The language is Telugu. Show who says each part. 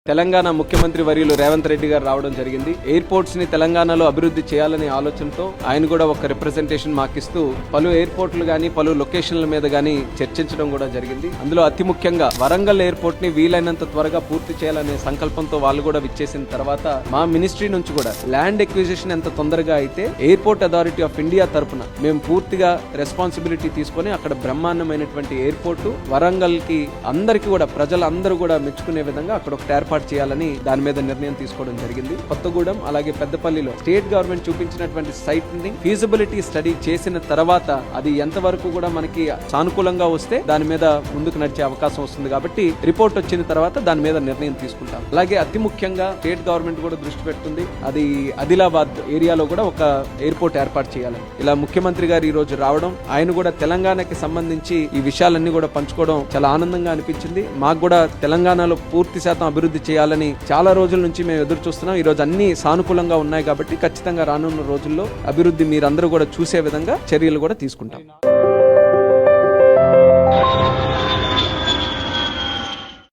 Speaker 1: తెలంగాణ ముఖ్యమంత్రి వర్యులు రేవంత్ రెడ్డి గారు రావడం జరిగింది. ఎయిర్పోర్ట్స్ ని తెలంగాణలో అభివృద్ధి చేయాలనే ఆలోచనతో ఆయన కూడా ఒక రిప్రజెంటేషన్ మాకిస్తూ పలు ఎయిర్పోర్ట్లు గానీ పలు లొకేషన్ల మీద గానీ చర్చించడం కూడా జరిగింది. అందులో అతి ముఖ్యంగా వరంగల్ ఎయిర్పోర్ట్ ని వీలైనంత త్వరగా పూర్తి చేయాలనే సంకల్పంతో వాళ్ళు కూడా విచ్చేసిన తర్వాత మా మినిస్ట్రీ నుంచి కూడా ల్యాండ్ ఎక్విజిషన్ ఎంత తొందరగా అయితే ఎయిర్పోర్ట్ అథారిటీ ఆఫ్ ఇండియా తరపున మేము పూర్తిగా రెస్పాన్సిబిలిటీ తీసుకొని అక్కడ బ్రహ్మాండమైనటువంటి ఎయిర్పోర్ట్ వరంగల్ కి అందరికీ కూడా ప్రజలందరూ కూడా మెచ్చుకునే విధంగా అక్కడ ఒక ఏర్పాటు చేయాలని దాని మీద నిర్ణయం తీసుకోవడం జరిగింది. కొత్తగూడెం అలాగే పెద్దపల్లిలో స్టేట్ గవర్నమెంట్ చూపించినటువంటి సైట్ ని ఫీజిబిలిటీ స్టడీ చేసిన తర్వాత అది ఎంతవరకు కూడా మనకి సానుకూలంగా వస్తే దాని మీద ముందుకు నడిచే అవకాశం వస్తుంది. కాబట్టి రిపోర్ట్ వచ్చిన తర్వాత దాని మీద నిర్ణయం తీసుకుంటాం. అలాగే అతి ముఖ్యంగా స్టేట్ గవర్నమెంట్ కూడా దృష్టి పెడుతుంది, అది ఆదిలాబాద్ ఏరియాలో కూడా ఒక ఎయిర్పోర్ట్ ఏర్పాటు చేయాలని. ఇలా ముఖ్యమంత్రి గారు ఈ రోజు రావడం, ఆయన కూడా తెలంగాణకి సంబంధించి ఈ విషయాలన్నీ కూడా పంచుకోవడం చాలా ఆనందంగా అనిపించింది. మాకు కూడా తెలంగాణలో పూర్తి శాతం అభివృద్ధి చేయాలని చాలా రోజుల నుంచి మేము ఎదురు చూస్తున్నాం. ఈ రోజు అన్ని సానుకూలంగా ఉన్నాయి కాబట్టి ఖచ్చితంగా రానున్న రోజుల్లో అభివృద్ధి మీరందరూ కూడా చూసే విధంగా చర్యలు కూడా తీసుకుంటాం.